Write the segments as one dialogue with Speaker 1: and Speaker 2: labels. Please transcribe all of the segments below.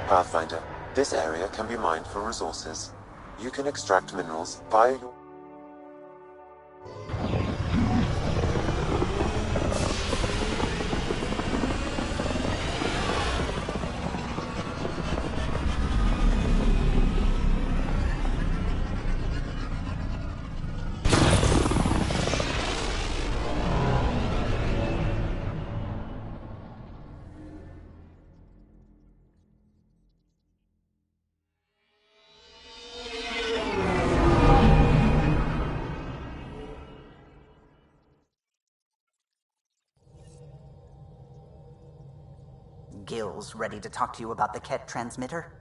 Speaker 1: Pathfinder, this area can be mined for resources. You can extract minerals via your...
Speaker 2: Gil's ready to talk to you about the Ket transmitter?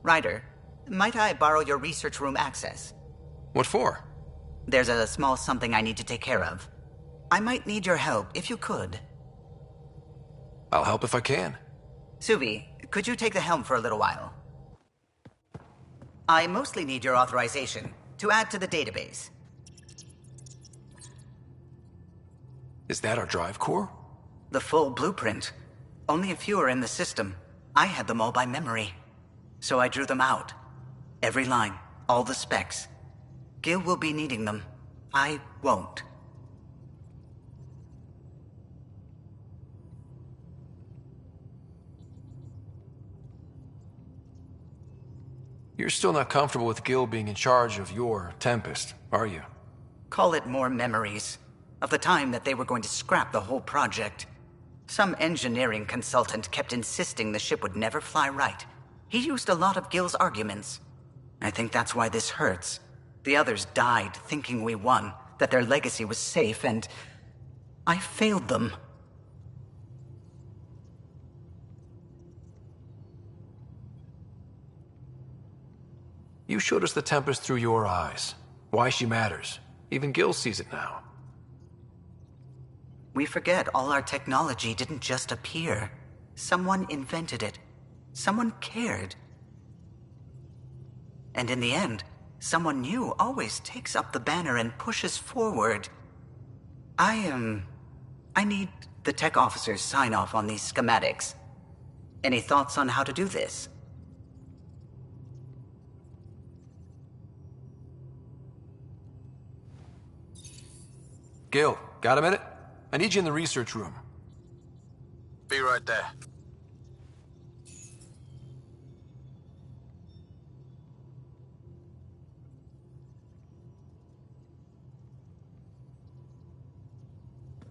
Speaker 2: Ryder, might I borrow your research room access?
Speaker 3: What for?
Speaker 2: There's a small something I need to take care of. I might need your help if you could.
Speaker 3: I'll help if I can.
Speaker 2: Suvi, could you take the helm for a little while? I mostly need your authorization to add to the database.
Speaker 3: Is that our drive core?
Speaker 2: The full blueprint. Only a few are in the system. I had them all by memory. So I drew them out. Every line, all the specs. Gil will be needing them. I won't.
Speaker 3: You're still not comfortable with Gil being in charge of your Tempest, are you?
Speaker 2: Call it more memories of the time that they were going to scrap the whole project. Some engineering consultant kept insisting the ship would never fly right. He used a lot of Gil's arguments. I think that's why this hurts. The others died thinking we won, that their legacy was safe, and I failed them.
Speaker 3: You showed us the Tempest through your eyes. Why she matters. Even Gil sees it now.
Speaker 2: We forget all our technology didn't just appear. Someone invented it. Someone cared. And in the end, someone new always takes up the banner and pushes forward. I need the tech officer's sign-off on these schematics. Any thoughts on how to do this?
Speaker 3: Gil, got a minute? I need you in the research room.
Speaker 4: Be right there.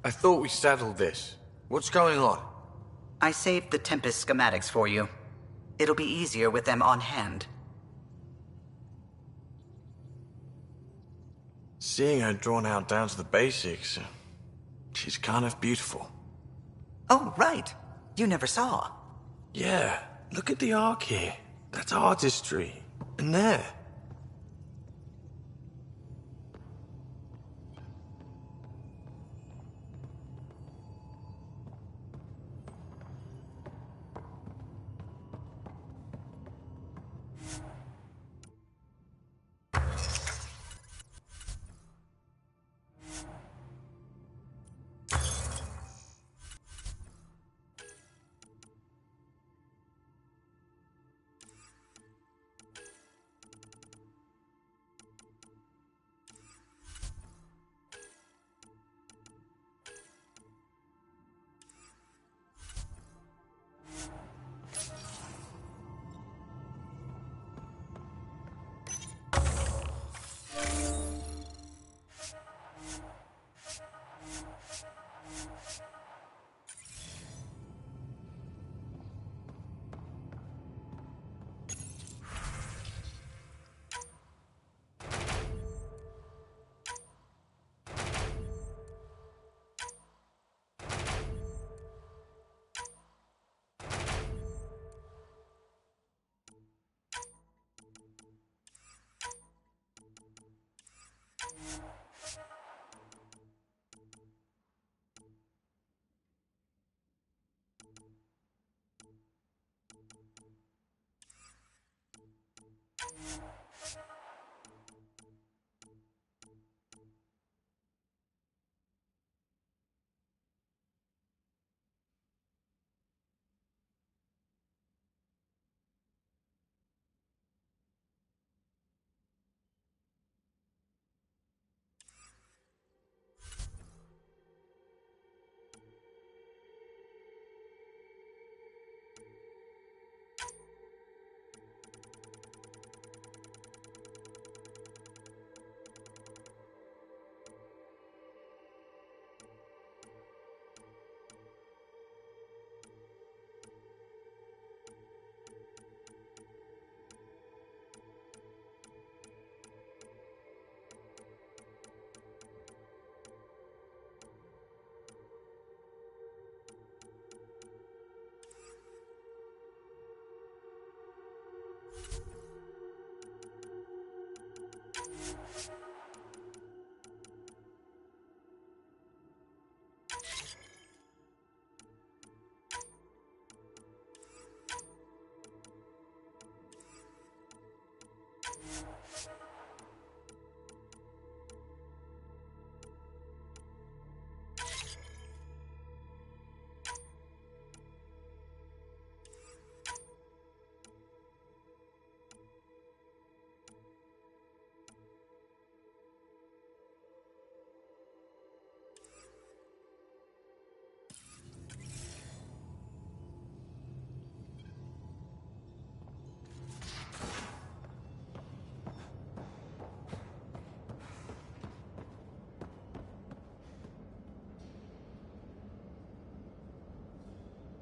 Speaker 4: I thought we settled this. What's going on?
Speaker 2: I saved the Tempest schematics for you. It'll be easier with them on hand.
Speaker 4: Seeing her drawn out down to the basics, she's kind of beautiful.
Speaker 2: Oh, right. You never saw.
Speaker 4: Yeah, look at the arc here. That's artistry. And there.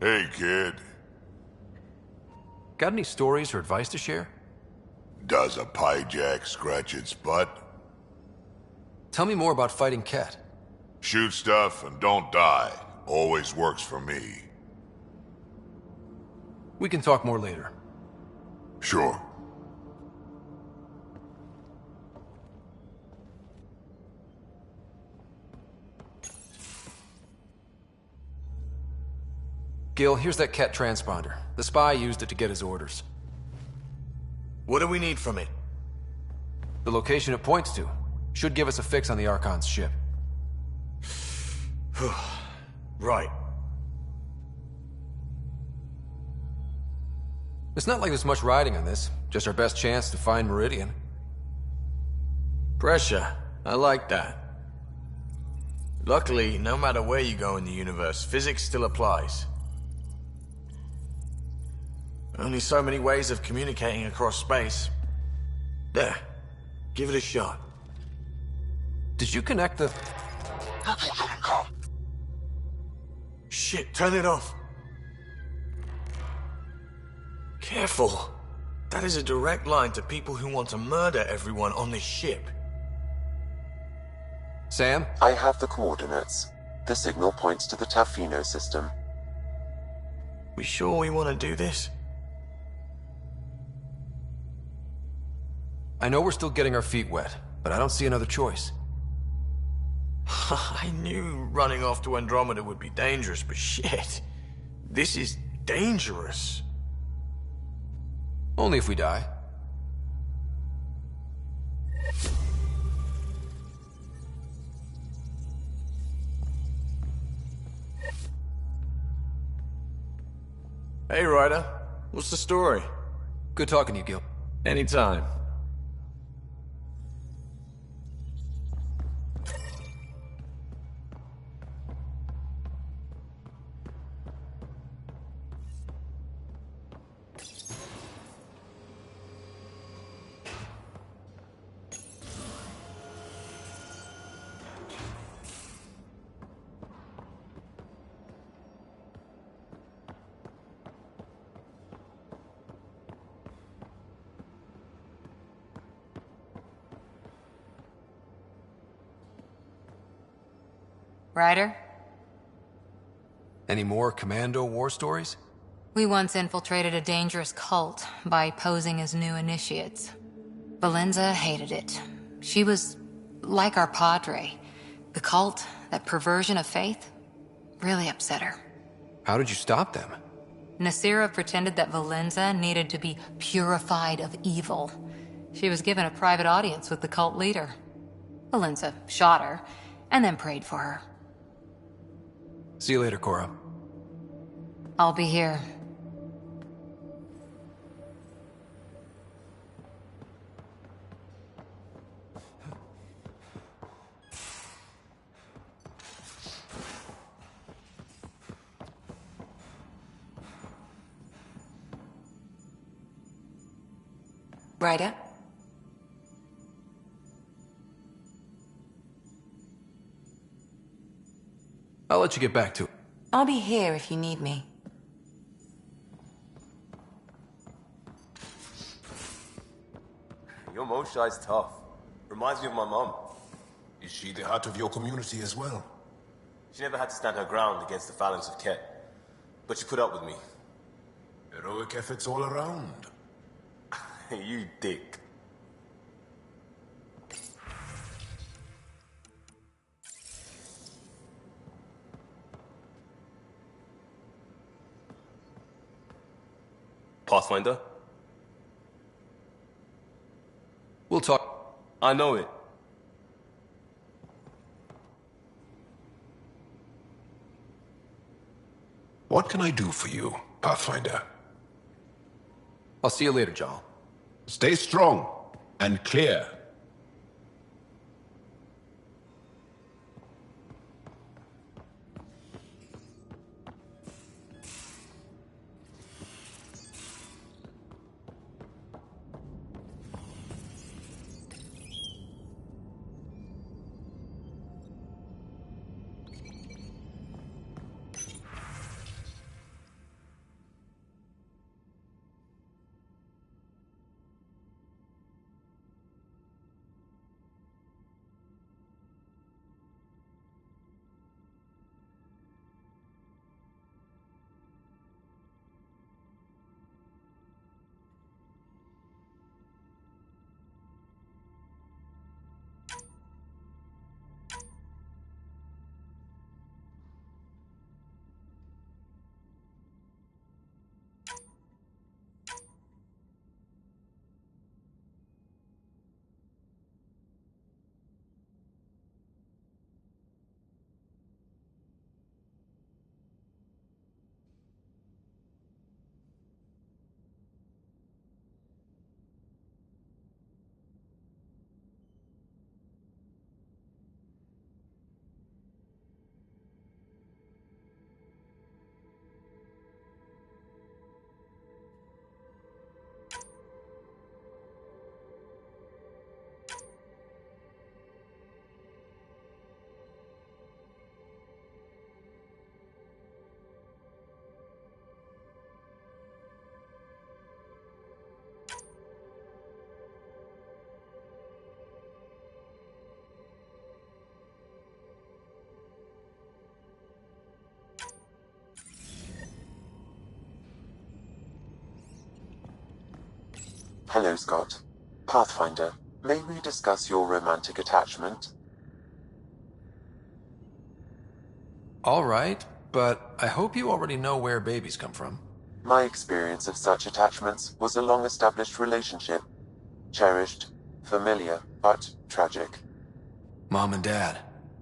Speaker 5: Hey, kid.
Speaker 3: Got any stories or advice to share?
Speaker 5: Does a pyjak scratch its butt?
Speaker 3: Tell me more about fighting Ket.
Speaker 5: Shoot stuff and don't die. Always works for me.
Speaker 3: We can talk more later.
Speaker 5: Sure.
Speaker 3: Gil, here's that Ket transponder. The spy used it to get his orders.
Speaker 4: What do we need from it?
Speaker 3: The location it points to should give us a fix on the Archon's ship.
Speaker 4: Right.
Speaker 3: It's not like there's much riding on this. Just our best chance to find Meridian.
Speaker 4: Pressure. I like that. Luckily, no matter where you go in the universe, physics still applies. Only so many ways of communicating across space. There. Give it a shot.
Speaker 3: Did you connect the...
Speaker 4: Shit, turn it off. Careful. That is a direct line to people who want to murder everyone on this ship.
Speaker 3: Sam?
Speaker 1: I have the coordinates. The signal points to the Tafino system.
Speaker 4: We sure we want to do this?
Speaker 3: I know we're still getting our feet wet, but I don't see another choice.
Speaker 4: I knew running off to Andromeda would be dangerous, but shit. This is dangerous.
Speaker 3: Only if we die.
Speaker 4: Hey, Ryder. What's the story?
Speaker 3: Good talking to you, Gil.
Speaker 4: Anytime.
Speaker 6: Ryder?
Speaker 3: Any more Commando war stories?
Speaker 6: We once infiltrated a dangerous cult by posing as new initiates. Valenza hated it. She was like our padre. The cult, that perversion of faith, really upset her.
Speaker 3: How did you stop them?
Speaker 6: Nasira pretended that Valenza needed to be purified of evil. She was given a private audience with the cult leader. Valenza shot her, and then prayed for her.
Speaker 3: See you later, Cora.
Speaker 6: I'll be here.
Speaker 7: Ryder?
Speaker 3: I'll let you get back to it.
Speaker 7: I'll be here if you need me.
Speaker 8: Your Moshai's tough. Reminds me of my mom.
Speaker 9: Is she the heart of your community as well?
Speaker 8: She never had to stand her ground against the phalanx of Ket. But she put up with me.
Speaker 9: Heroic efforts all around.
Speaker 8: You dick. Pathfinder?
Speaker 3: We'll talk.
Speaker 8: I know it.
Speaker 9: What can I do for you, Pathfinder?
Speaker 3: I'll see you later, John.
Speaker 9: Stay strong and clear.
Speaker 1: Hello, Scott. Pathfinder, may we discuss your romantic attachment?
Speaker 3: All right, but I hope you already know where babies come from.
Speaker 1: My experience of such attachments was a long-established relationship. Cherished, familiar, but tragic.
Speaker 3: Mom and Dad.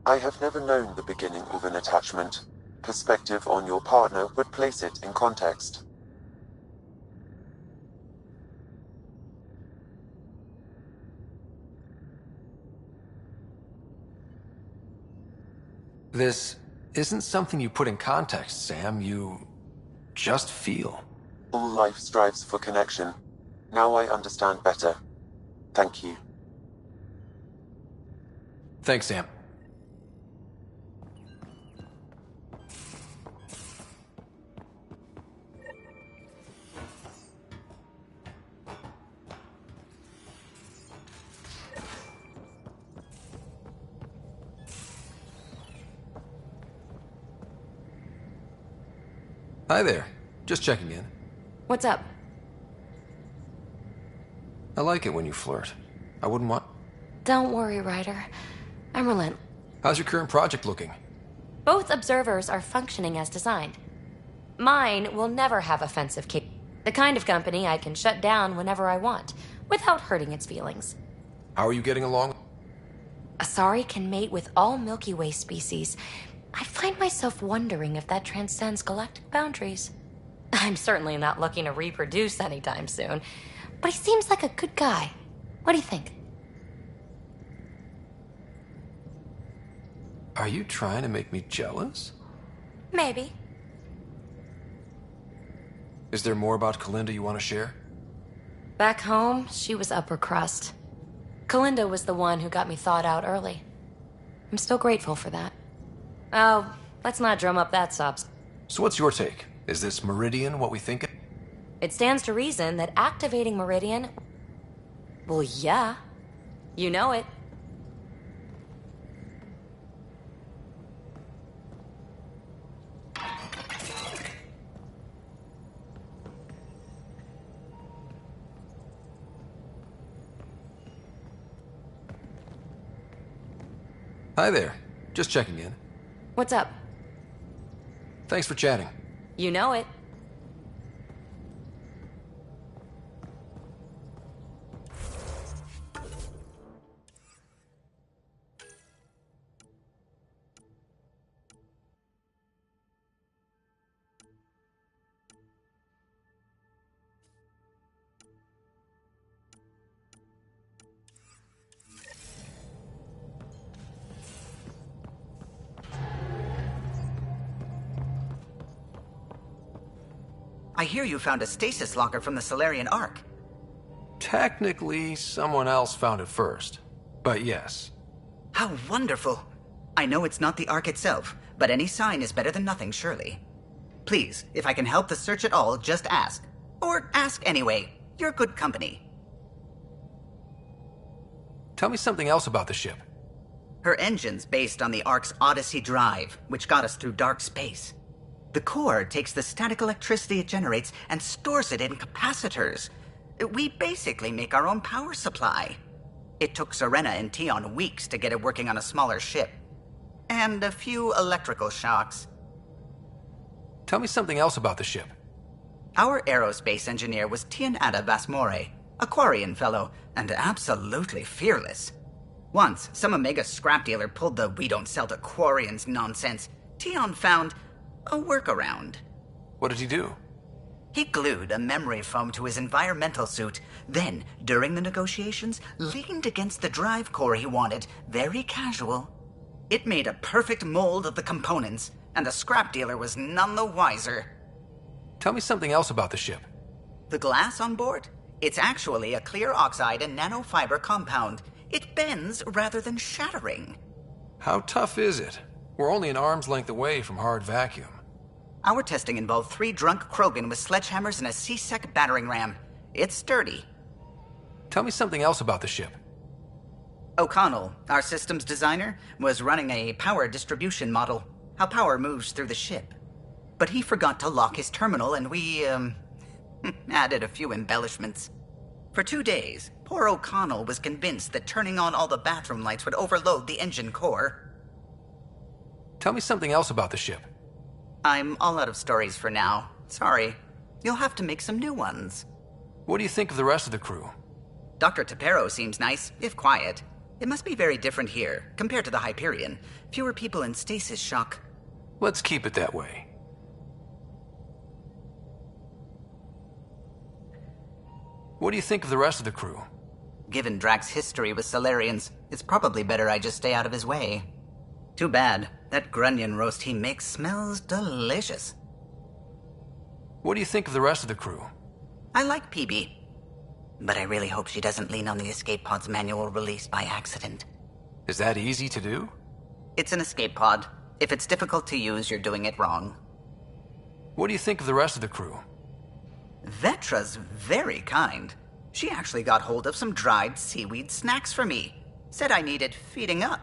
Speaker 1: I have never known the beginning of an attachment. Perspective on your partner would place it in context.
Speaker 3: This isn't something you put in context, Sam. You just feel.
Speaker 1: All life strives for connection. Now I understand better. Thank you.
Speaker 3: Thanks, Sam. Hi there. Just checking in.
Speaker 10: What's up?
Speaker 3: I like it when you flirt. I wouldn't want...
Speaker 10: Don't worry, Ryder. I'm relentless.
Speaker 3: How's your current project looking?
Speaker 10: Both observers are functioning as designed. Mine will never have offensive the kind of company I can shut down whenever I want, without hurting its feelings.
Speaker 3: How are you getting along?
Speaker 10: Asari can mate with all Milky Way species. I find myself wondering if that transcends galactic boundaries. I'm certainly not looking to reproduce anytime soon, but he seems like a good guy. What do you think?
Speaker 3: Are you trying to make me jealous?
Speaker 10: Maybe.
Speaker 3: Is there more about Kalinda you want to share?
Speaker 10: Back home, she was upper crust. Kalinda was the one who got me thawed out early. I'm still grateful for that. Oh, let's not drum up that sob.
Speaker 3: So what's your take? Is this Meridian what we think?
Speaker 10: It stands to reason that activating Meridian... Well, yeah. You know it.
Speaker 3: Hi there. Just checking in.
Speaker 10: What's up?
Speaker 3: Thanks for chatting.
Speaker 10: You know it.
Speaker 2: I hear you found a stasis locker from the Solarian Ark.
Speaker 3: Technically, someone else found it first. But yes.
Speaker 2: How wonderful. I know it's not the Ark itself, but any sign is better than nothing, surely. Please, if I can help the search at all, just ask. Or ask anyway. You're good company.
Speaker 3: Tell me something else about the ship.
Speaker 2: Her engine's based on the Ark's Odyssey drive, which got us through dark space. The core takes the static electricity it generates and stores it in capacitors. We basically make our own power supply. It took Serena and Tion weeks to get it working on a smaller ship. And a few electrical shocks.
Speaker 3: Tell me something else about the ship.
Speaker 2: Our aerospace engineer was Tianada Vasmore, a Quarian fellow, and absolutely fearless. Once, some Omega scrap dealer pulled the "we don't sell to Quarians" nonsense. Tion found a workaround.
Speaker 3: What did he do?
Speaker 2: He glued a memory foam to his environmental suit, then, during the negotiations, leaned against the drive core he wanted, very casual. It made a perfect mold of the components, and the scrap dealer was none the wiser.
Speaker 3: Tell me something else about the ship.
Speaker 2: The glass on board? It's actually a clear oxide and nanofiber compound. It bends rather than shattering.
Speaker 3: How tough is it? We're only an arm's length away from hard vacuum.
Speaker 2: Our testing involved 3 drunk Krogan with sledgehammers and a C-Sec battering ram. It's sturdy.
Speaker 3: Tell me something else about the ship.
Speaker 2: O'Connell, our systems designer, was running a power distribution model, how power moves through the ship. But he forgot to lock his terminal and we, added a few embellishments. For 2 days, poor O'Connell was convinced that turning on all the bathroom lights would overload the engine core.
Speaker 3: Tell me something else about the ship.
Speaker 2: I'm all out of stories for now. Sorry. You'll have to make some new ones.
Speaker 3: What do you think of the rest of the crew?
Speaker 2: Dr. Tapero seems nice, if quiet. It must be very different here, compared to the Hyperion. Fewer people in stasis shock.
Speaker 3: Let's keep it that way. What do you think of the rest of the crew?
Speaker 2: Given Drax's history with Solarians, it's probably better I just stay out of his way. Too bad. That grunion roast he makes smells delicious.
Speaker 3: What do you think of the rest of the crew?
Speaker 2: I like PB. But I really hope she doesn't lean on the escape pod's manual release by accident.
Speaker 3: Is that easy to do?
Speaker 2: It's an escape pod. If it's difficult to use, you're doing it wrong.
Speaker 3: What do you think of the rest of the crew?
Speaker 2: Vetra's very kind. She actually got hold of some dried seaweed snacks for me. Said I needed feeding up.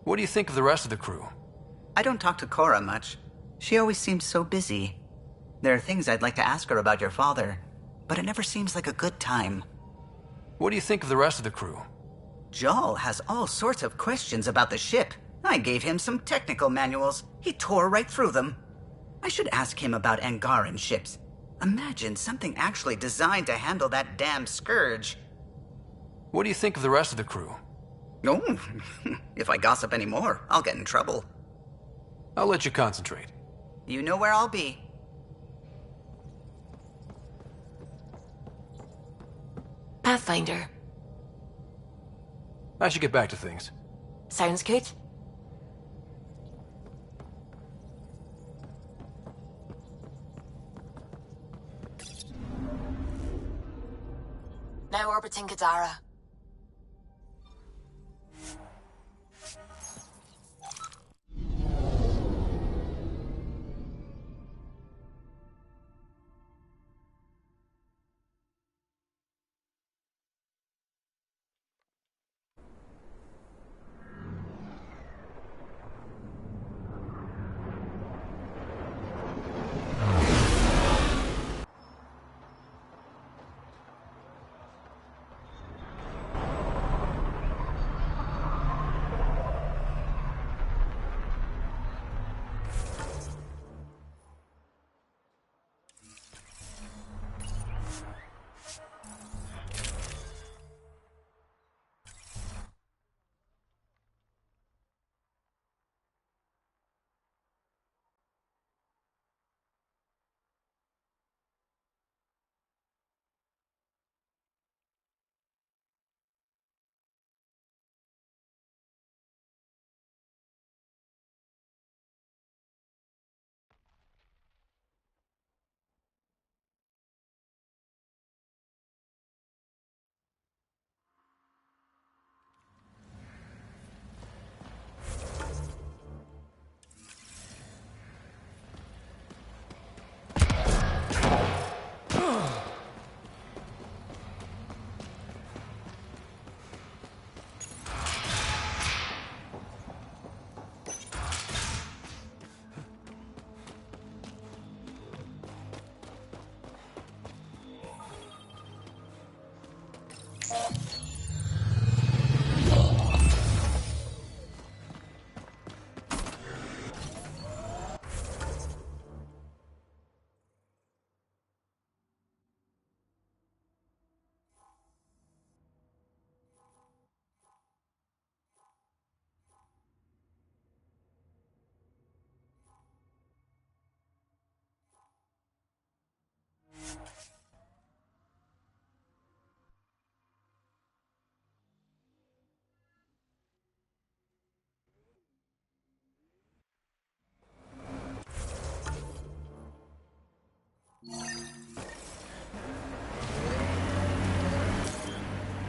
Speaker 3: What do you think of the rest of the crew?
Speaker 2: I don't talk to Cora much. She always seems so busy. There are things I'd like to ask her about your father, but it never seems like a good time.
Speaker 3: What do you think of the rest of the crew?
Speaker 2: Jal has all sorts of questions about the ship. I gave him some technical manuals. He tore right through them. I should ask him about Angaran ships. Imagine something actually designed to handle that damn scourge.
Speaker 3: What do you think of the rest of the crew?
Speaker 2: Oh, if I gossip anymore, I'll get in trouble.
Speaker 3: I'll let you concentrate.
Speaker 2: You know where I'll be.
Speaker 7: Pathfinder.
Speaker 3: I should get back to things.
Speaker 7: Sounds good. Now orbiting Kadara.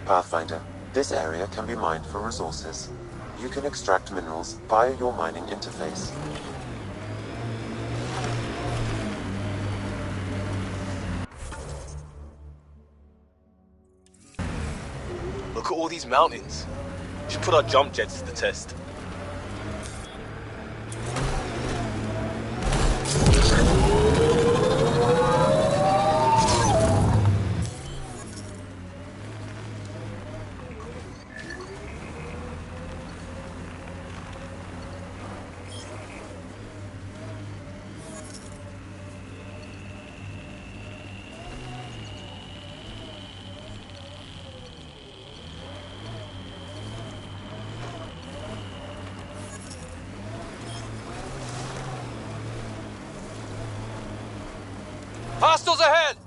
Speaker 1: Pathfinder, this area can be mined for resources. You can extract minerals via your mining interface.
Speaker 8: Look at all these mountains. We should put our jump jets to the test.
Speaker 3: Hostiles ahead!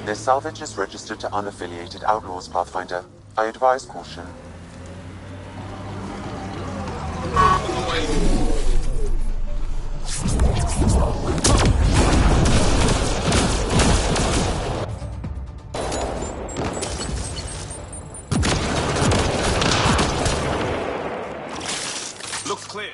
Speaker 1: This salvage is registered to unaffiliated Outlaws, Pathfinder. I advise caution.
Speaker 8: Looks clear.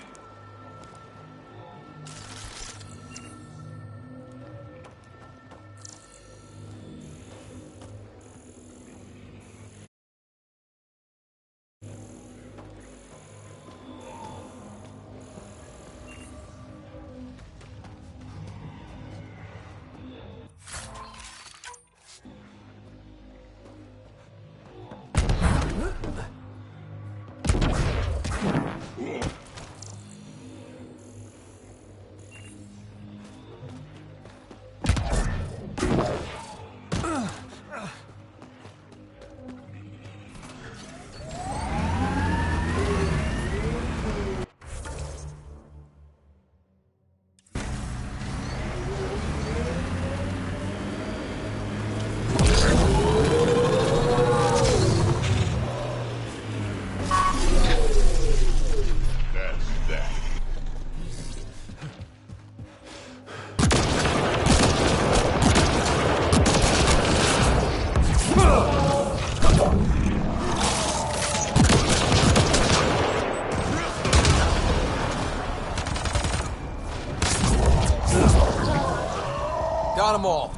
Speaker 3: Got them all.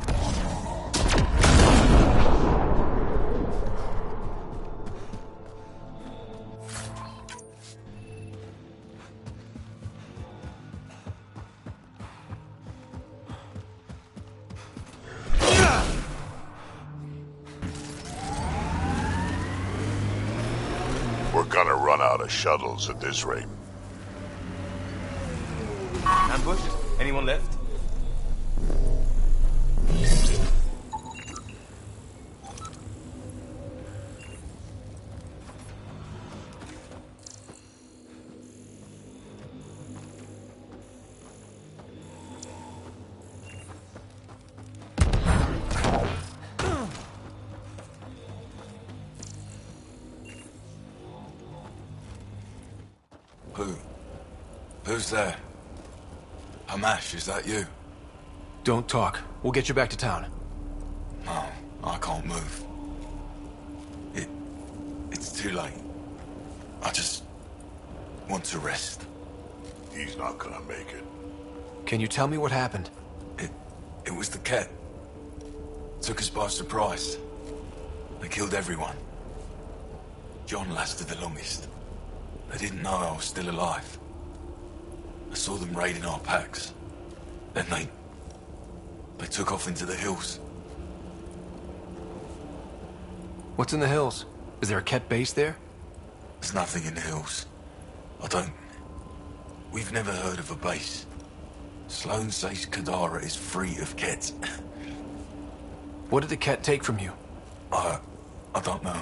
Speaker 5: We're gonna run out of shuttles at this rate.
Speaker 8: Ambush? Anyone left?
Speaker 11: Who's there? Hamash, is that you?
Speaker 3: Don't talk. We'll get you back to town.
Speaker 11: No, I can't move. It's too late. I just want to rest.
Speaker 5: He's not gonna make it.
Speaker 3: Can you tell me what happened?
Speaker 11: It was the Ket. Took us by surprise. They killed everyone. John lasted the longest. They didn't know I was still alive. I saw them raiding our packs. Then they took off into the hills.
Speaker 3: What's in the hills? Is there a Ket base there?
Speaker 11: There's nothing in the hills. We've never heard of a base. Sloane says Kadara is free of Ket.
Speaker 3: What did the Ket take from you?
Speaker 11: I don't know.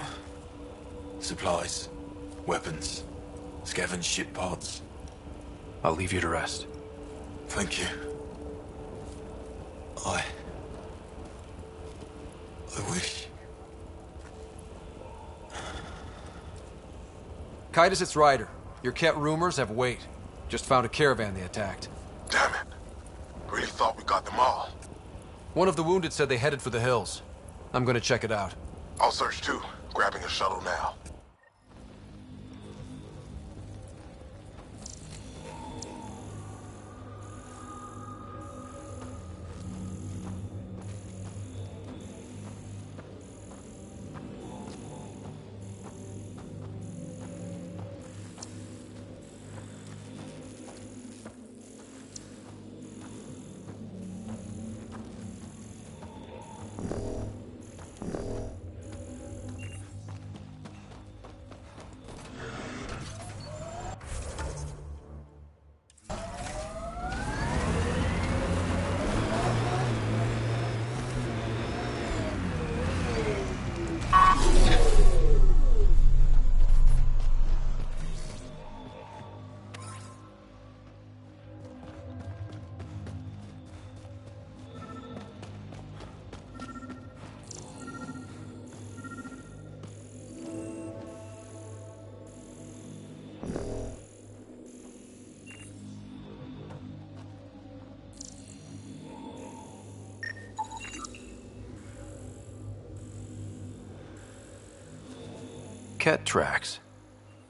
Speaker 11: Supplies, weapons, scavenged ship parts.
Speaker 3: I'll leave you to rest.
Speaker 11: Thank you. I wish
Speaker 3: Kite is its rider. Your Ket rumors have weight. Just found a caravan they attacked.
Speaker 9: Damn it. Really thought we got them all.
Speaker 3: One of the wounded said they headed for the hills. I'm gonna check it out.
Speaker 9: I'll search too. Grabbing a shuttle now.
Speaker 3: Ket tracks.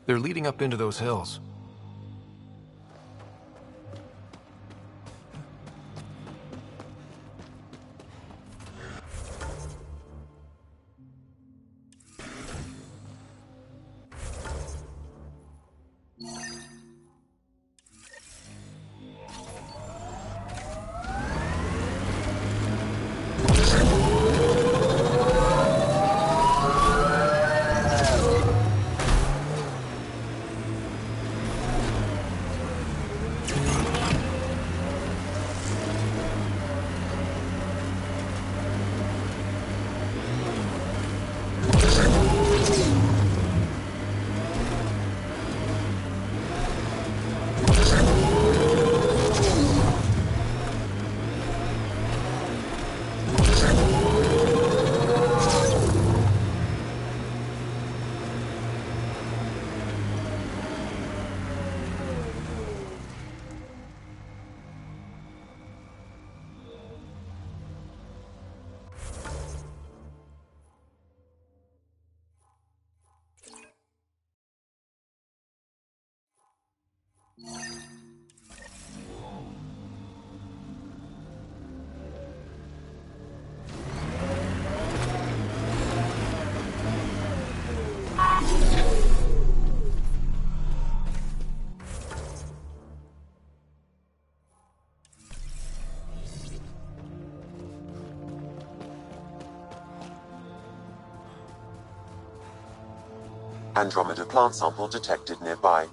Speaker 3: They're leading up into those hills.
Speaker 1: Andromeda plant sample detected nearby.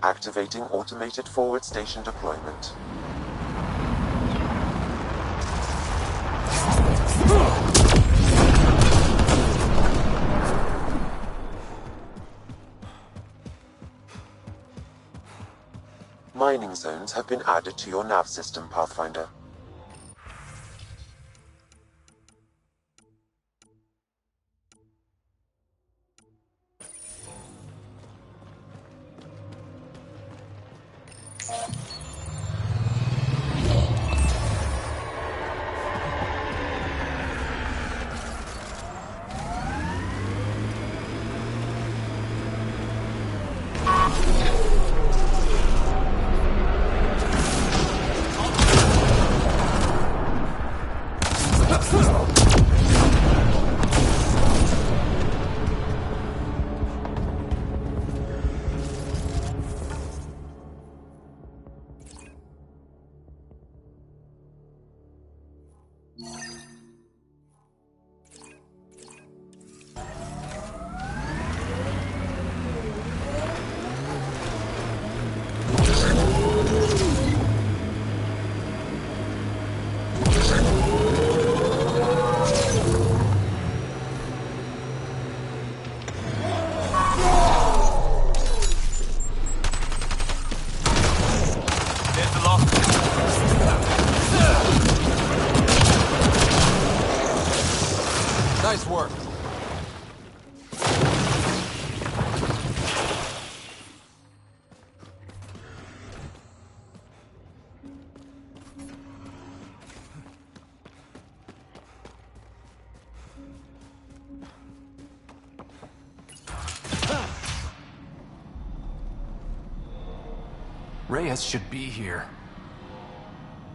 Speaker 1: Activating automated forward station deployment. Mining zones have been added to your nav system, Pathfinder.
Speaker 3: Nice work. Reyes should be here.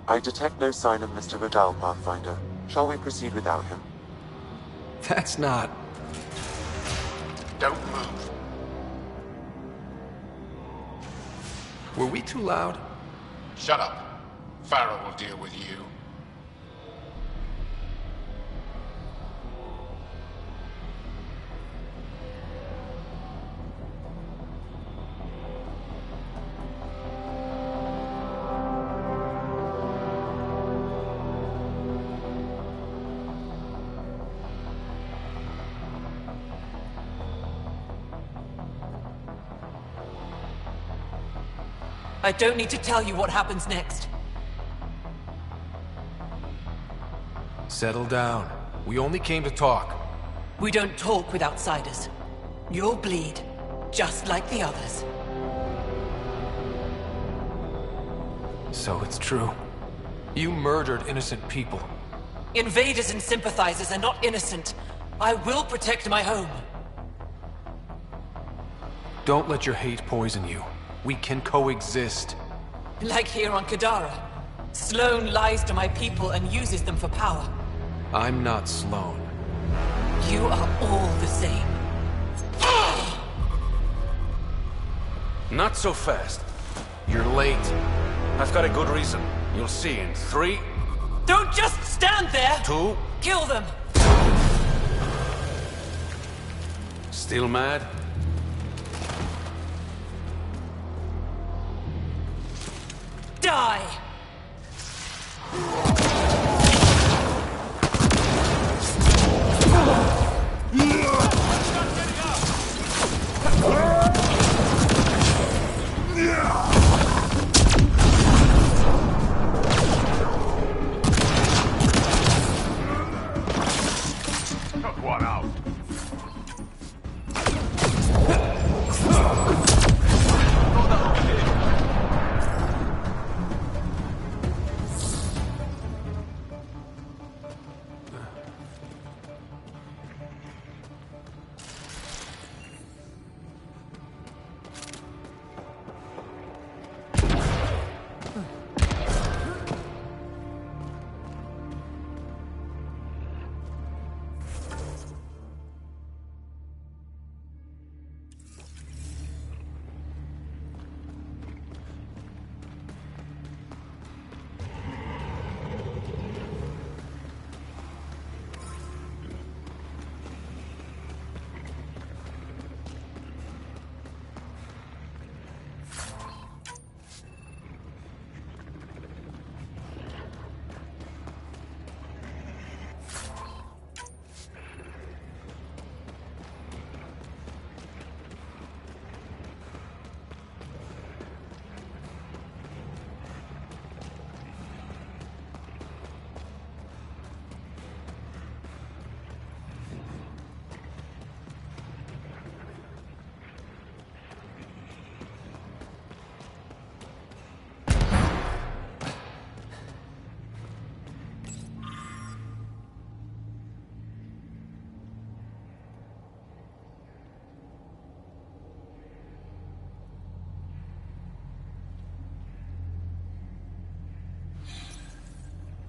Speaker 1: I detect no sign of Mr. Vidal, Pathfinder. Shall we proceed without him?
Speaker 3: That's not...
Speaker 9: Don't move.
Speaker 3: Were we too loud?
Speaker 9: Shut up. Farrell will deal with you.
Speaker 12: I don't need to tell you what happens next.
Speaker 3: Settle down. We only came to talk.
Speaker 12: We don't talk with outsiders. You'll bleed, just like the others.
Speaker 3: So it's true. You murdered innocent people.
Speaker 12: Invaders and sympathizers are not innocent. I will protect my home.
Speaker 3: Don't let your hate poison you. We can coexist.
Speaker 12: Like here on Kadara. Sloane lies to my people and uses them for power.
Speaker 3: I'm not Sloane.
Speaker 12: You are all the same.
Speaker 13: Not so fast.
Speaker 3: You're late.
Speaker 13: I've got a good reason. You'll see in 3...
Speaker 12: Don't just stand there!
Speaker 13: 2...
Speaker 12: Kill them!
Speaker 13: Still mad?
Speaker 12: Die!
Speaker 5: Took one out.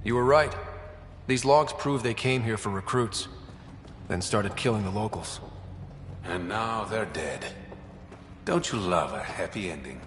Speaker 3: You were right. These logs prove they came here for recruits, then started killing the locals.
Speaker 11: And now they're dead. Don't you love a happy ending?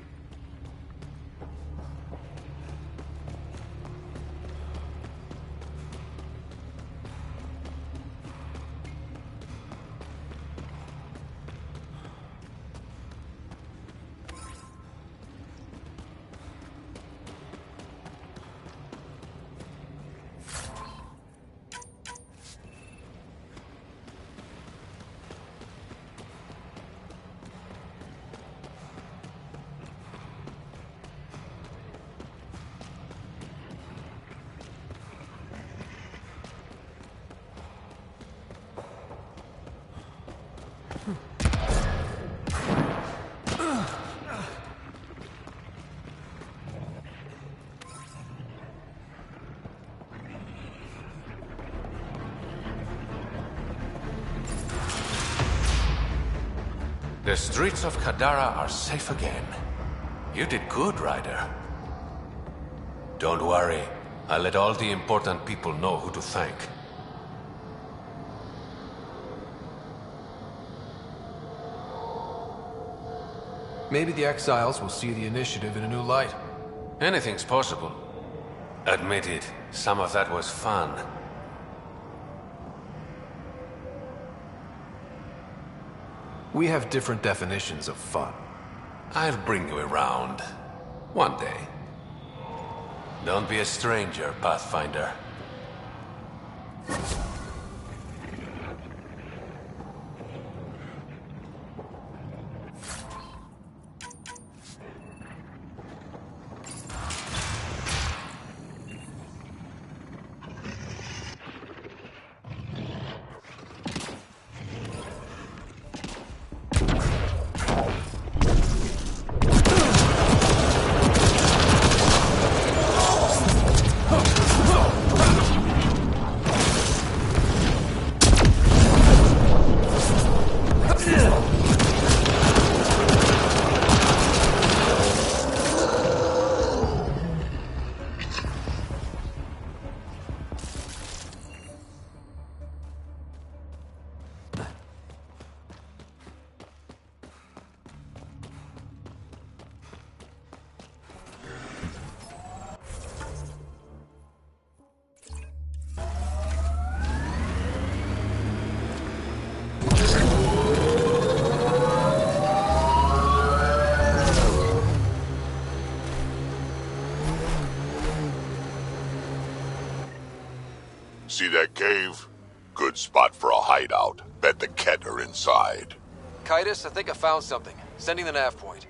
Speaker 11: The streets of Kadara are safe again. You did good, Ryder. Don't worry. I'll let all the important people know who to thank.
Speaker 3: Maybe the exiles will see the initiative in a new light.
Speaker 11: Anything's possible. Admit it, some of that was fun.
Speaker 3: We have different definitions of fun.
Speaker 11: I'll bring you around. One day. Don't be a stranger, Pathfinder.
Speaker 5: cave? Good spot for a hideout. Bet the Ket are inside.
Speaker 3: Kitus, I think I found something. Sending the nav point.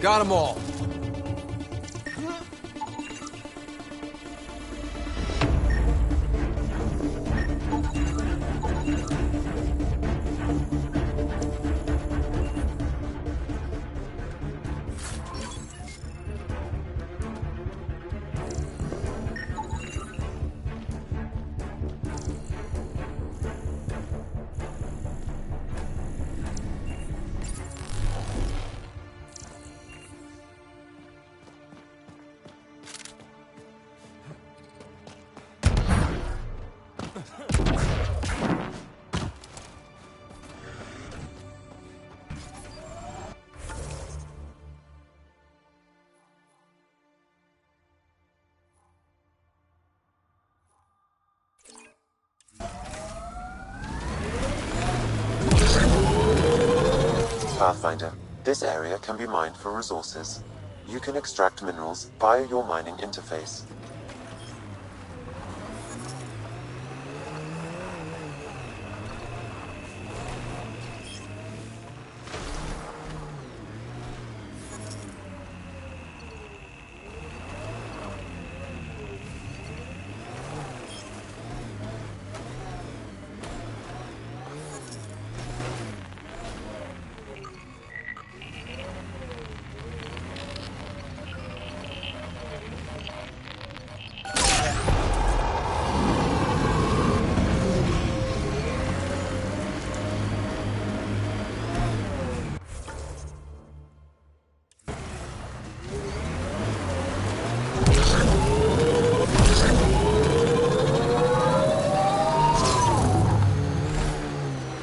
Speaker 3: Got them all.
Speaker 1: Pathfinder, this area can be mined for resources. You can extract minerals via your mining interface.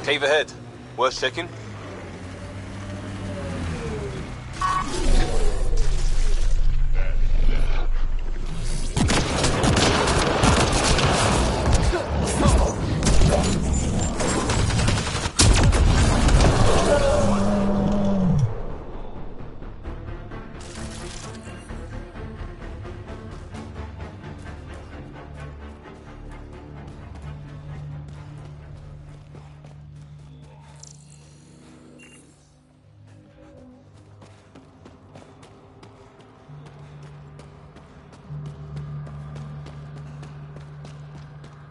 Speaker 8: Cave ahead. Worth checking?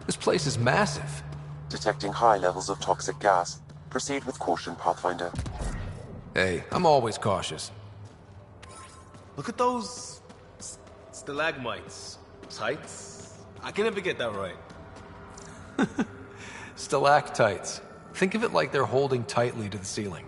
Speaker 3: This place is massive.
Speaker 1: Detecting high levels of toxic gas. Proceed with caution, Pathfinder.
Speaker 3: Hey, I'm always cautious.
Speaker 8: Look at those stalagmites. Tights? I can never get that right.
Speaker 3: Stalactites. Think of it like they're holding tightly to the ceiling.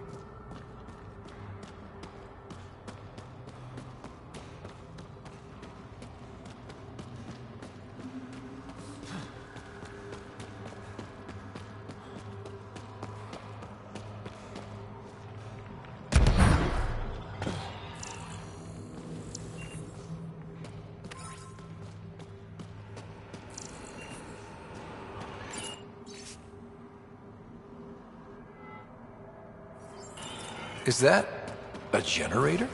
Speaker 3: Is that a generator?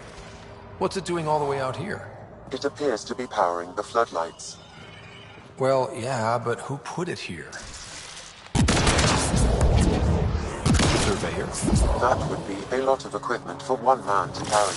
Speaker 3: What's it doing all the way out here?
Speaker 1: It appears to be powering the floodlights.
Speaker 3: Well, yeah, but who put it here? Surveyor?
Speaker 1: That would be a lot of equipment for one man to carry.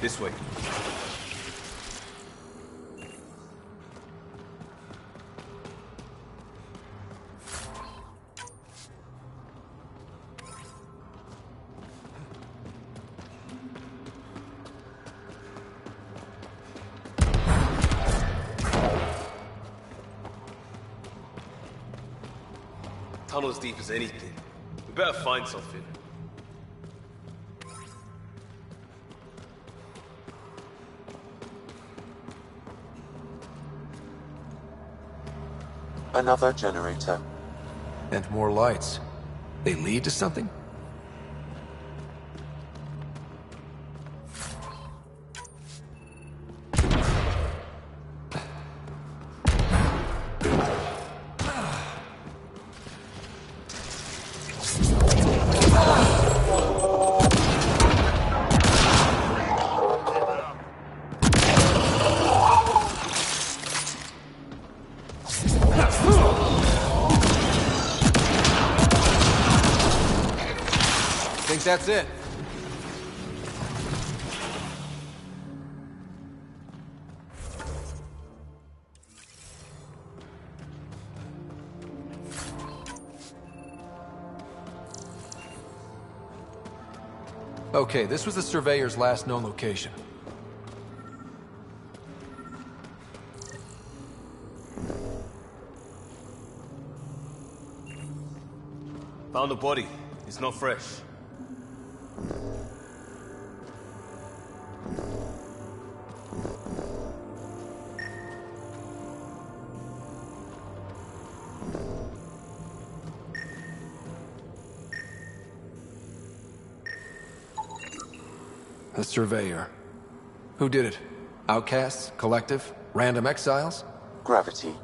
Speaker 8: This way. Tunnel as deep as anything. We better find something.
Speaker 1: Another generator.
Speaker 3: And more lights. They lead to something? Think that's it? Okay, this was the Surveyor's last known location.
Speaker 8: Found the body. It's not fresh.
Speaker 3: The Surveyor. Who did it? Outcasts? Collective? Random exiles?
Speaker 1: Gravity.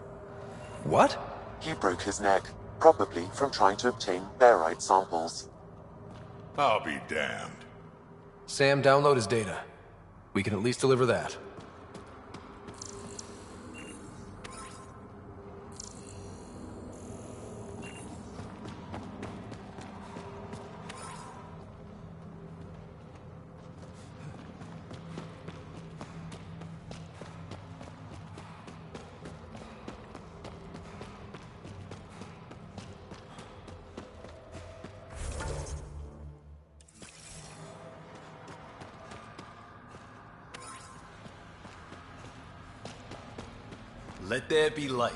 Speaker 3: What?
Speaker 1: He broke his neck, probably from trying to obtain barite samples.
Speaker 5: I'll be damned.
Speaker 3: Sam, download his data. We can at least deliver that.
Speaker 8: Let there be light.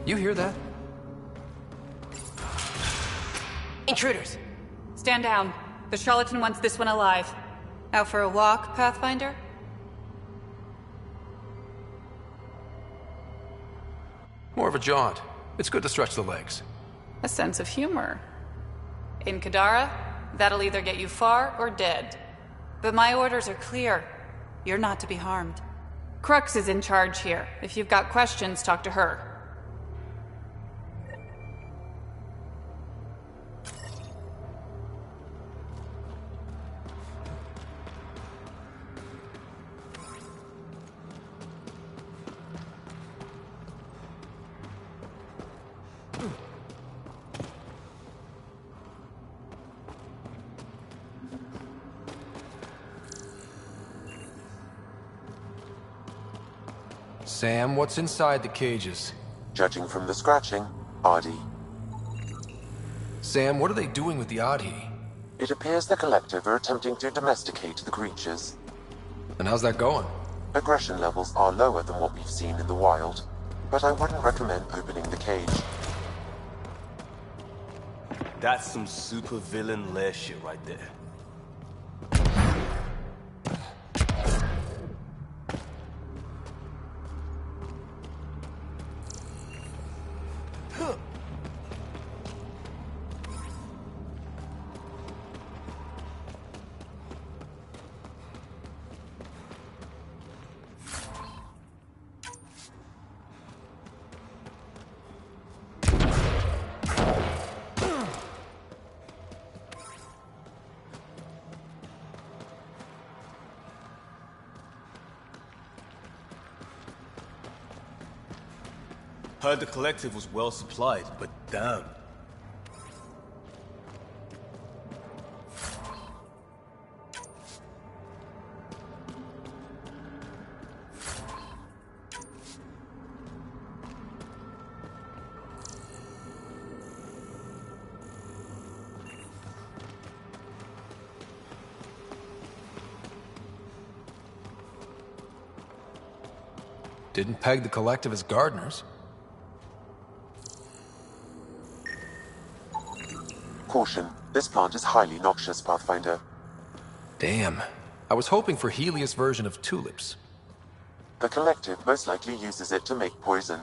Speaker 3: You hear that?
Speaker 7: Intruders!
Speaker 14: Stand down. The charlatan wants this one alive. Out for a walk, Pathfinder?
Speaker 3: More of a jaunt. It's good to stretch the legs.
Speaker 14: A sense of humor. In Kadara, that'll either get you far or dead. But my orders are clear. You're not to be harmed. Crux is in charge here. If you've got questions, talk to her.
Speaker 3: Sam, what's inside the cages?
Speaker 1: Judging from the scratching, Adi.
Speaker 3: Sam, what are they doing with the Adhi?
Speaker 1: It appears the Collective are attempting to domesticate the creatures.
Speaker 3: And how's that going?
Speaker 1: Aggression levels are lower than what we've seen in the wild, but I wouldn't recommend opening the cage.
Speaker 8: That's some super villain lair shit right there. Heard the collective was well supplied, but damn.
Speaker 3: Didn't peg the collective as gardeners.
Speaker 1: Caution, this plant is highly noxious, Pathfinder.
Speaker 3: Damn. I was hoping for Helios' version of tulips.
Speaker 1: The collective most likely uses it to make poison.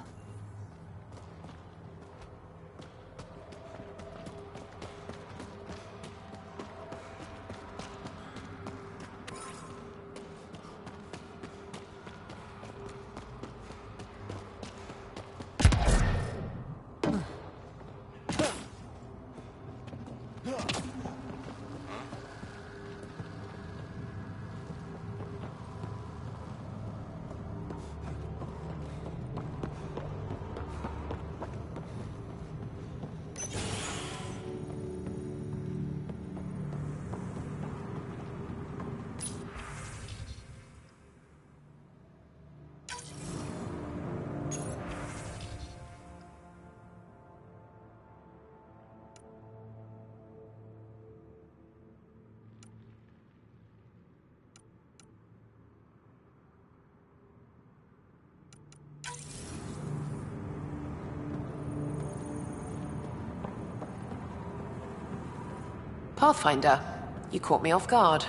Speaker 7: Pathfinder, you caught me off guard.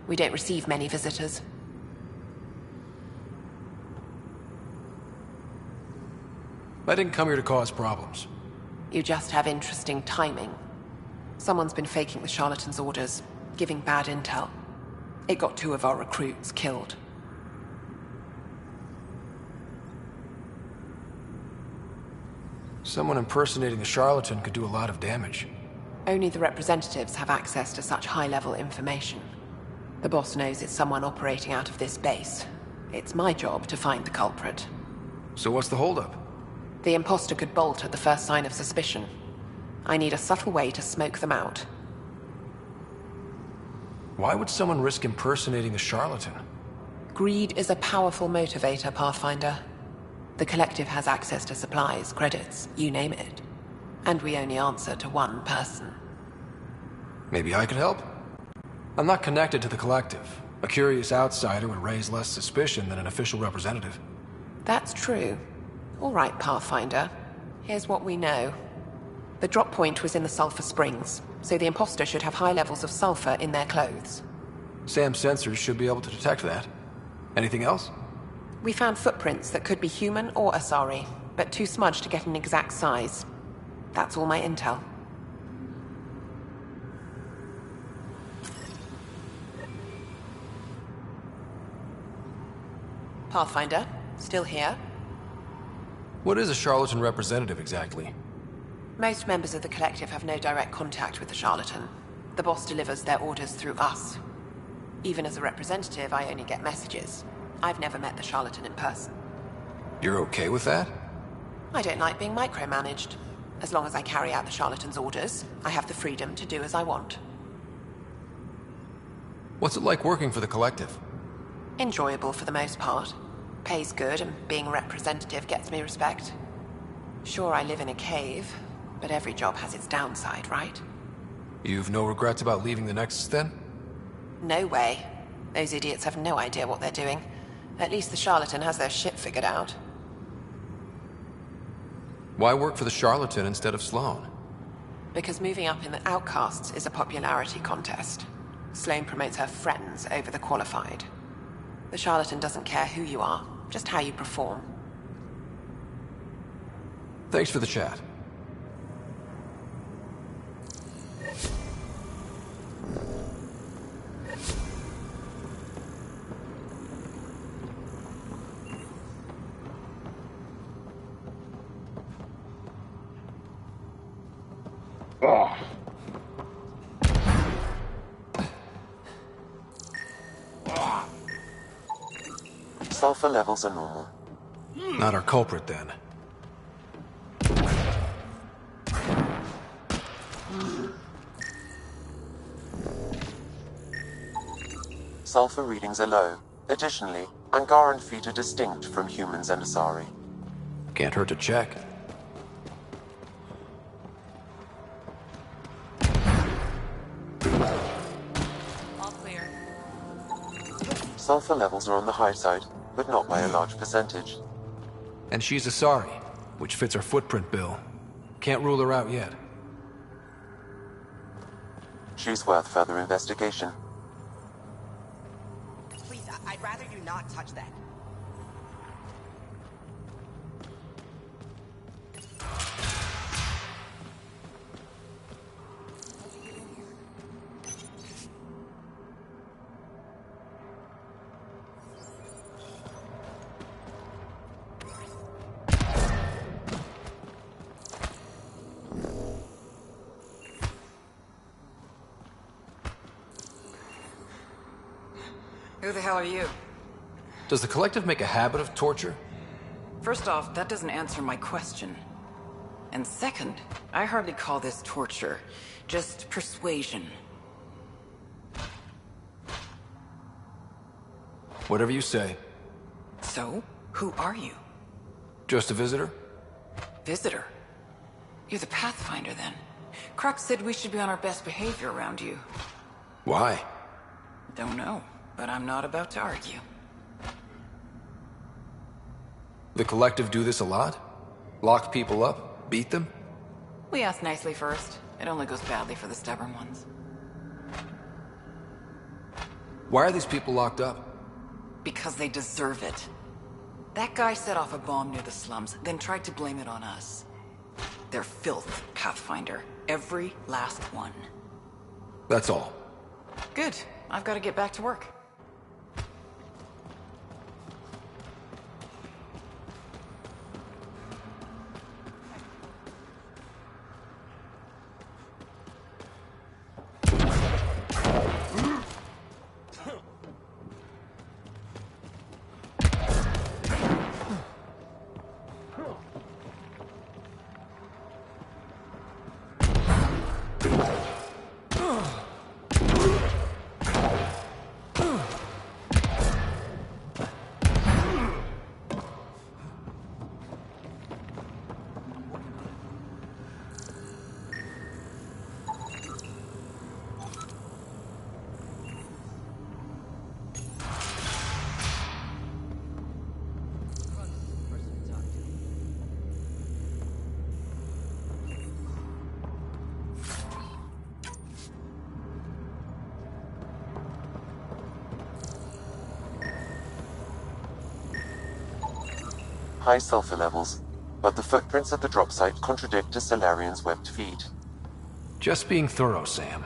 Speaker 7: We don't receive many visitors.
Speaker 3: I didn't come here to cause problems.
Speaker 7: You just have interesting timing. Someone's been faking the charlatan's orders, giving bad intel. It got 2 of our recruits killed.
Speaker 3: Someone impersonating a charlatan could do a lot of damage.
Speaker 7: Only the representatives have access to such high-level information. The boss knows it's someone operating out of this base. It's my job to find the culprit.
Speaker 3: So what's the holdup?
Speaker 7: The imposter could bolt at the first sign of suspicion. I need a subtle way to smoke them out.
Speaker 3: Why would someone risk impersonating a charlatan?
Speaker 7: Greed is a powerful motivator, Pathfinder. The collective has access to supplies, credits, you name it. And we only answer to one person.
Speaker 3: Maybe I could help? I'm not connected to the collective. A curious outsider would raise less suspicion than an official representative.
Speaker 7: That's true. All right, Pathfinder. Here's what we know. The drop point was in the sulfur springs, so the imposter should have high levels of sulfur in their clothes.
Speaker 3: Sam's sensors should be able to detect that. Anything else?
Speaker 7: We found footprints that could be human or Asari, but too smudged to get an exact size. That's all my intel. Pathfinder, still here?
Speaker 3: What is a charlatan representative exactly?
Speaker 7: Most members of the collective have no direct contact with the charlatan. The boss delivers their orders through us. Even as a representative, I only get messages. I've never met the charlatan in person.
Speaker 3: You're okay with that?
Speaker 7: I don't like being micromanaged. As long as I carry out the charlatan's orders, I have the freedom to do as I want.
Speaker 3: What's it like working for the collective?
Speaker 7: Enjoyable for the most part. Pays good, and being a representative gets me respect. Sure, I live in a cave, but every job has its downside, right?
Speaker 3: You've no regrets about leaving the Nexus, then?
Speaker 7: No way. Those idiots have no idea what they're doing. At least the charlatan has their shit figured out.
Speaker 3: Why work for the charlatan instead of Sloane?
Speaker 7: Because moving up in the outcasts is a popularity contest. Sloane promotes her friends over the qualified. The charlatan doesn't care who you are, just how you perform.
Speaker 3: Thanks for the chat.
Speaker 1: Sulfur levels are normal.
Speaker 3: Not our culprit, then.
Speaker 1: Sulfur readings are low. Additionally, Angaran feet are distinct from humans and Asari.
Speaker 3: Can't hurt to check.
Speaker 12: All clear.
Speaker 1: Sulfur levels are on the high side, but not by a large percentage.
Speaker 3: And she's Asari, which fits her footprint bill. Can't rule her out yet.
Speaker 1: She's worth further investigation.
Speaker 15: Please, I'd rather you not touch that.
Speaker 12: Who the hell are you?
Speaker 3: Does the Collective make a habit of torture?
Speaker 12: First off, that doesn't answer my question. And second, I hardly call this torture, just persuasion.
Speaker 3: Whatever you say.
Speaker 12: So, who are you?
Speaker 3: Just a visitor?
Speaker 12: Visitor? You're the Pathfinder, then. Crux said we should be on our best behavior around you.
Speaker 3: Why?
Speaker 12: Don't know, but I'm not about to argue.
Speaker 3: The Collective do this a lot? Lock people up? Beat them?
Speaker 12: We ask nicely first. It only goes badly for the stubborn ones.
Speaker 3: Why are these people locked up?
Speaker 12: Because they deserve it. That guy set off a bomb near the slums, then tried to blame it on us. They're filth, Pathfinder. Every last one.
Speaker 3: That's all.
Speaker 12: Good. I've got to get back to work.
Speaker 1: High sulfur levels, but the footprints at the drop site contradict a Solarian's webbed feet.
Speaker 3: Just being thorough, Sam.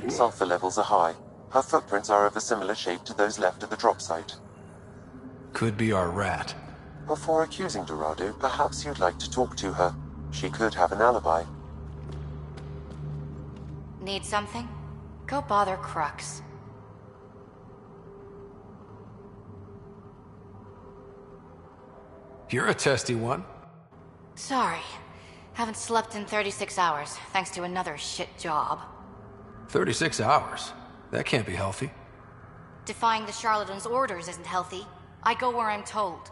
Speaker 1: Sulfur levels are high. Her footprints are of a similar shape to those left at the drop site.
Speaker 3: Could be our rat.
Speaker 1: Before accusing Dorado, perhaps you'd like to talk to her. She could have an alibi.
Speaker 10: Need something? Go bother Crux.
Speaker 3: You're a testy one.
Speaker 10: Sorry. Haven't slept in 36 hours, thanks to another shit job.
Speaker 3: 36 hours? That can't be healthy.
Speaker 10: Defying the charlatan's orders isn't healthy. I go where I'm told.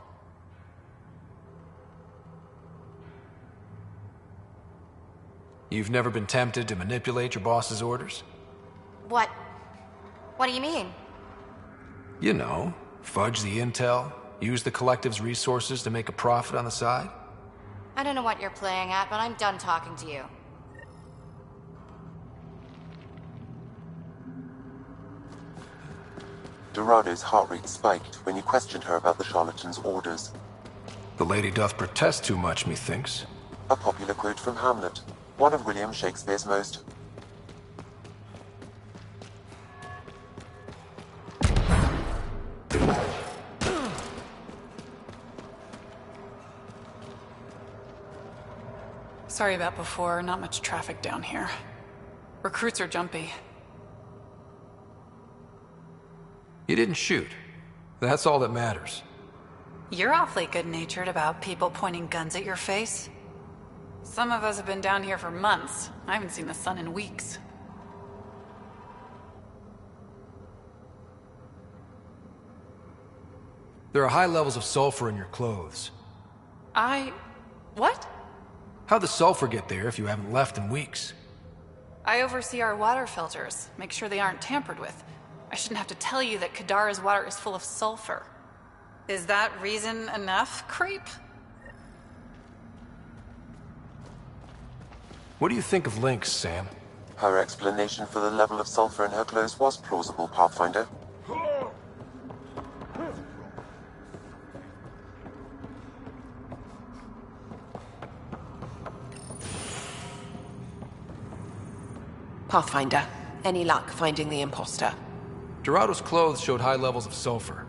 Speaker 3: You've never been tempted to manipulate your boss's orders?
Speaker 10: What? What do you mean?
Speaker 3: You know, fudge the intel, use the Collective's resources to make a profit on the side?
Speaker 10: I don't know what you're playing at, but I'm done talking to you.
Speaker 1: Dorado's heart rate spiked when you questioned her about the charlatan's orders.
Speaker 3: The lady doth protest too much, methinks.
Speaker 1: A popular quote from Hamlet, one of William Shakespeare's most.
Speaker 14: Sorry about before, not much traffic down here. Recruits are jumpy.
Speaker 3: You didn't shoot. That's all that matters.
Speaker 14: You're awfully good-natured about people pointing guns at your face. Some of us have been down here for months. I haven't seen the sun in weeks.
Speaker 3: There are high levels of sulfur in your clothes.
Speaker 14: What?
Speaker 3: How'd the sulfur get there if you haven't left in weeks?
Speaker 14: I oversee our water filters, make sure they aren't tampered with. I shouldn't have to tell you that Kadara's water is full of sulfur. Is that reason enough, creep?
Speaker 3: What do you think of Lynx, Sam?
Speaker 1: Her explanation for the level of sulfur in her clothes was plausible, Pathfinder.
Speaker 7: Pathfinder, any luck finding the imposter?
Speaker 3: Dorado's clothes showed high levels of sulfur.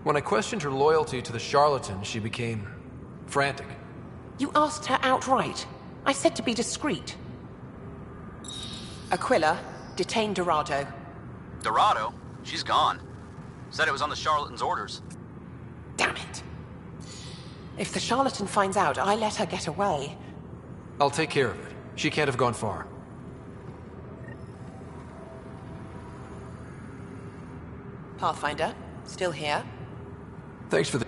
Speaker 3: When I questioned her loyalty to the charlatan, she became frantic.
Speaker 7: You asked her outright. I said to be discreet. Aquila, detain Dorado.
Speaker 16: Dorado? She's gone. Said it was on the charlatan's orders.
Speaker 7: Damn it. If the charlatan finds out I let her get away...
Speaker 3: I'll take care of it. She can't have gone far.
Speaker 7: Pathfinder, still here?
Speaker 3: Thanks for the...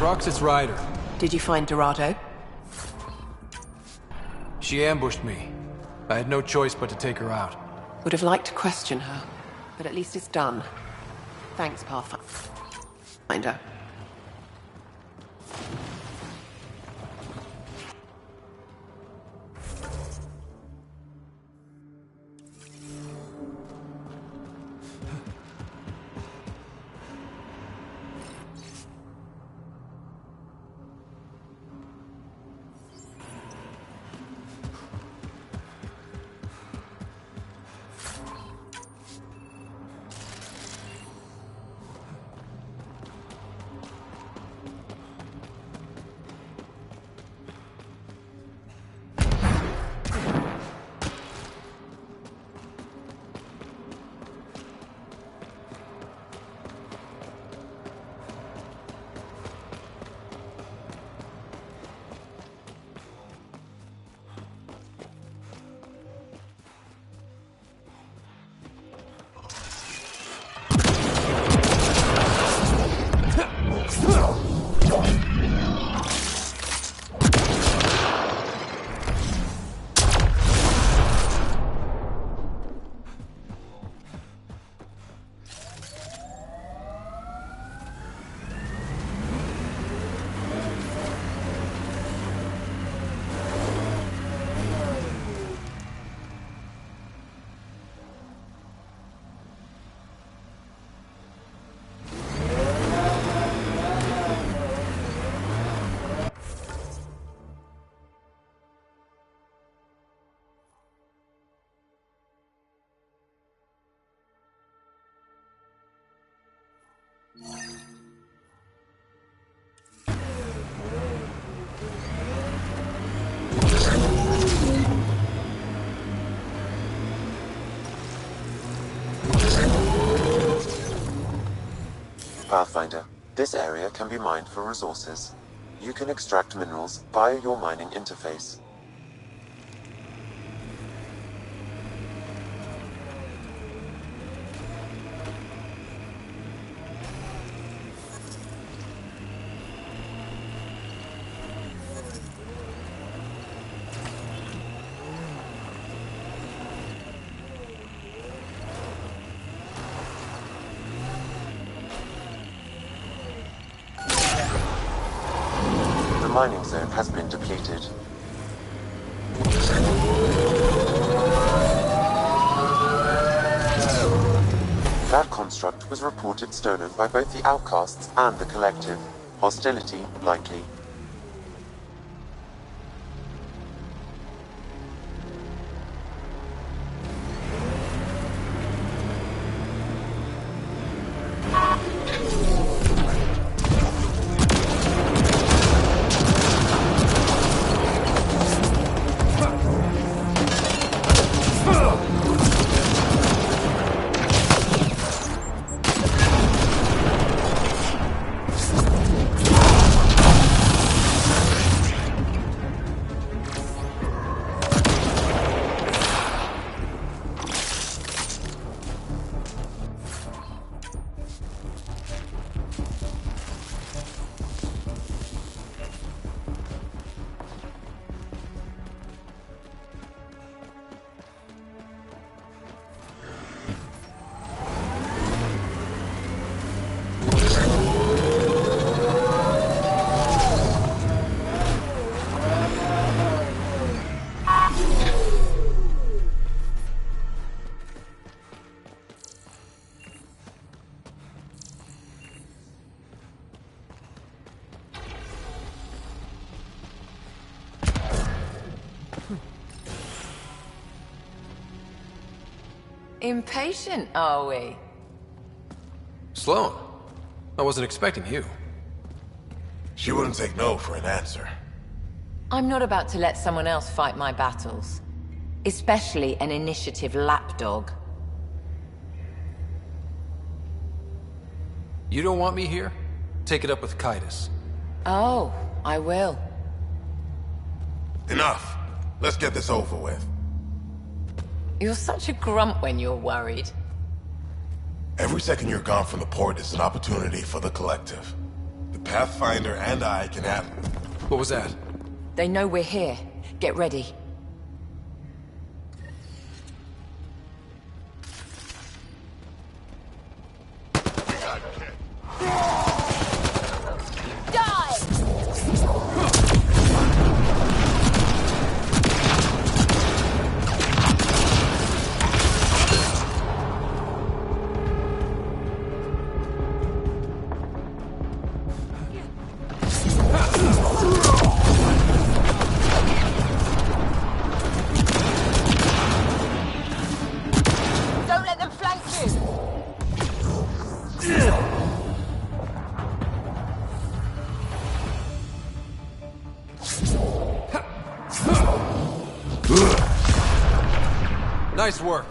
Speaker 3: Roxas Rider.
Speaker 7: Did you find Dorado?
Speaker 3: She ambushed me. I had no choice but to take her out.
Speaker 7: Would have liked to question her, but at least it's done. Thanks, Pathfinder.
Speaker 1: Pathfinder, this area can be mined for resources. You can extract minerals via your mining interface. The mining zone has been depleted. That construct was reported stolen by both the Outcasts and the Collective. Hostility likely.
Speaker 17: Impatient, are we?
Speaker 3: Sloan, I wasn't expecting you.
Speaker 4: She wouldn't take no for an answer.
Speaker 17: I'm not about to let someone else fight my battles. Especially an initiative lapdog.
Speaker 3: You don't want me here? Take it up with Kaitis.
Speaker 17: Oh, I will.
Speaker 4: Enough. Let's get this over with.
Speaker 17: You're such a grump when you're worried.
Speaker 4: Every second you're gone from the port is an opportunity for the Collective. The Pathfinder and I can have...
Speaker 3: What was that?
Speaker 17: They know we're here. Get ready.
Speaker 3: Nice work.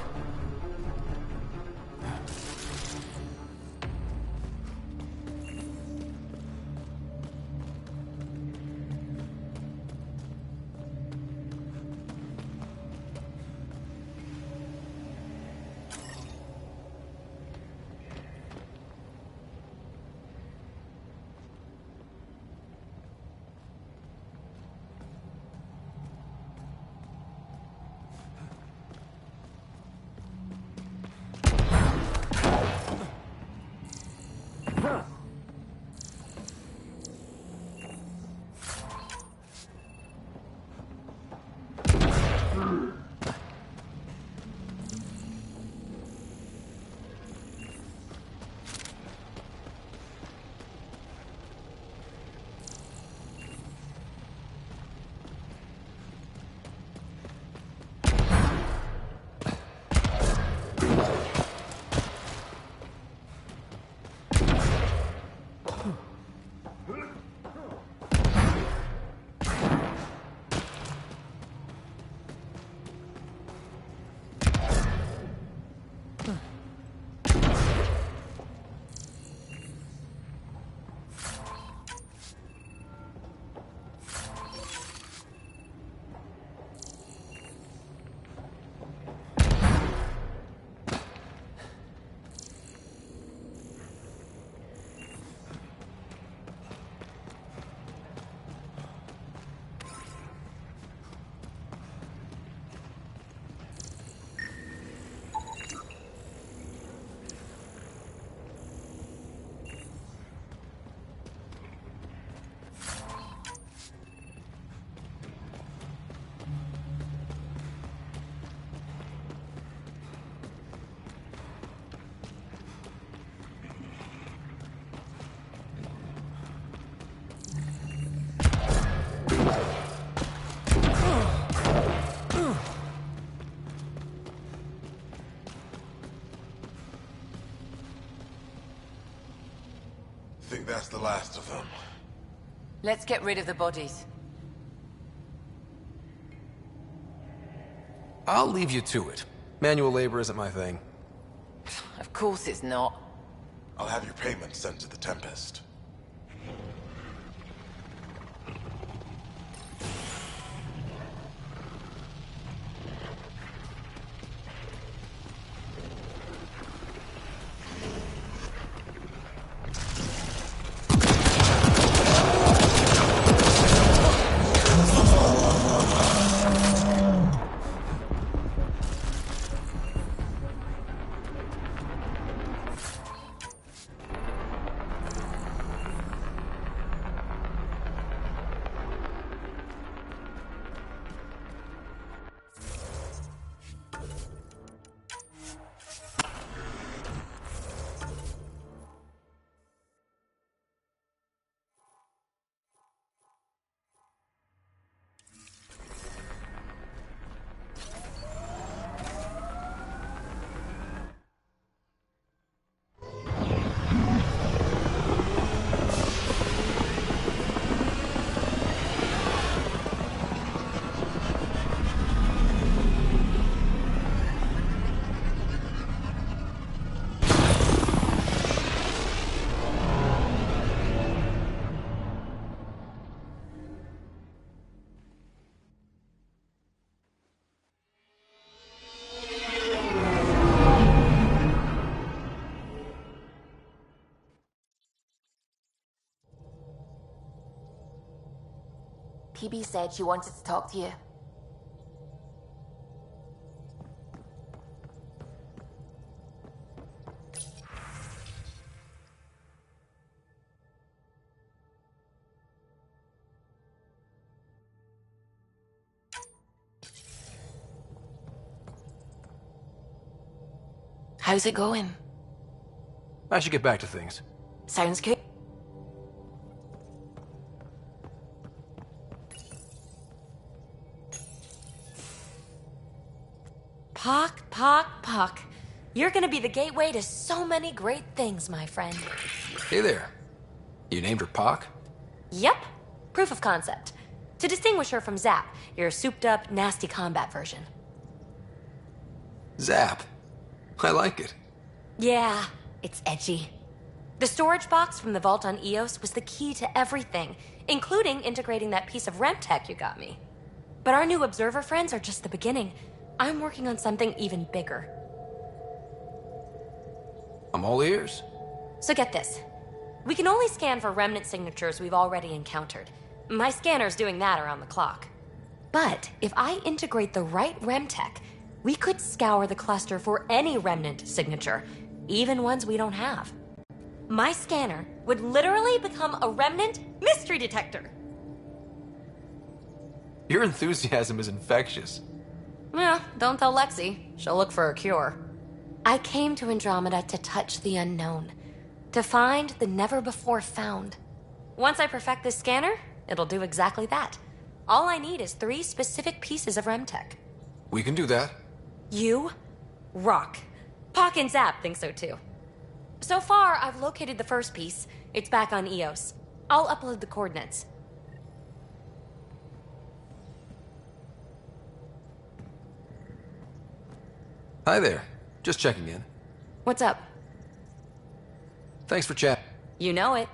Speaker 17: Let's get rid of the bodies.
Speaker 3: I'll leave you to it. Manual labor isn't my thing.
Speaker 17: Of course it's not.
Speaker 4: I'll have your payment sent to the Tempest.
Speaker 10: PB said she wanted to talk to you. How's it going?
Speaker 3: I should get back to things.
Speaker 10: Sounds good. Pock. You're gonna be the gateway to so many great things, my friend.
Speaker 3: Hey there. You named her Pac?
Speaker 10: Yep. Proof of concept. To distinguish her from Zap, your souped-up, nasty combat version.
Speaker 3: Zap. I like it.
Speaker 10: Yeah, it's edgy. The storage box from the vault on Eos was the key to everything, including integrating that piece of REM tech you got me. But our new observer friends are just the beginning. I'm working on something even bigger.
Speaker 3: I'm all ears.
Speaker 10: So get this. We can only scan for remnant signatures we've already encountered. My scanner's doing that around the clock. But if I integrate the right REM tech, we could scour the cluster for any remnant signature, even ones we don't have. My scanner would literally become a remnant mystery detector.
Speaker 3: Your enthusiasm is infectious.
Speaker 10: Yeah, don't tell Lexi. She'll look for a cure. I came to Andromeda to touch the unknown, to find the never-before-found. Once I perfect this scanner, it'll do exactly that. All I need is 3 specific pieces of REM tech.
Speaker 3: We can do that.
Speaker 10: You rock. Pock and Zap think so too. So far, I've located the first piece. It's back on Eos. I'll upload the coordinates.
Speaker 3: Hi there. Just checking in.
Speaker 10: What's up?
Speaker 3: Thanks for chat.
Speaker 10: You know it.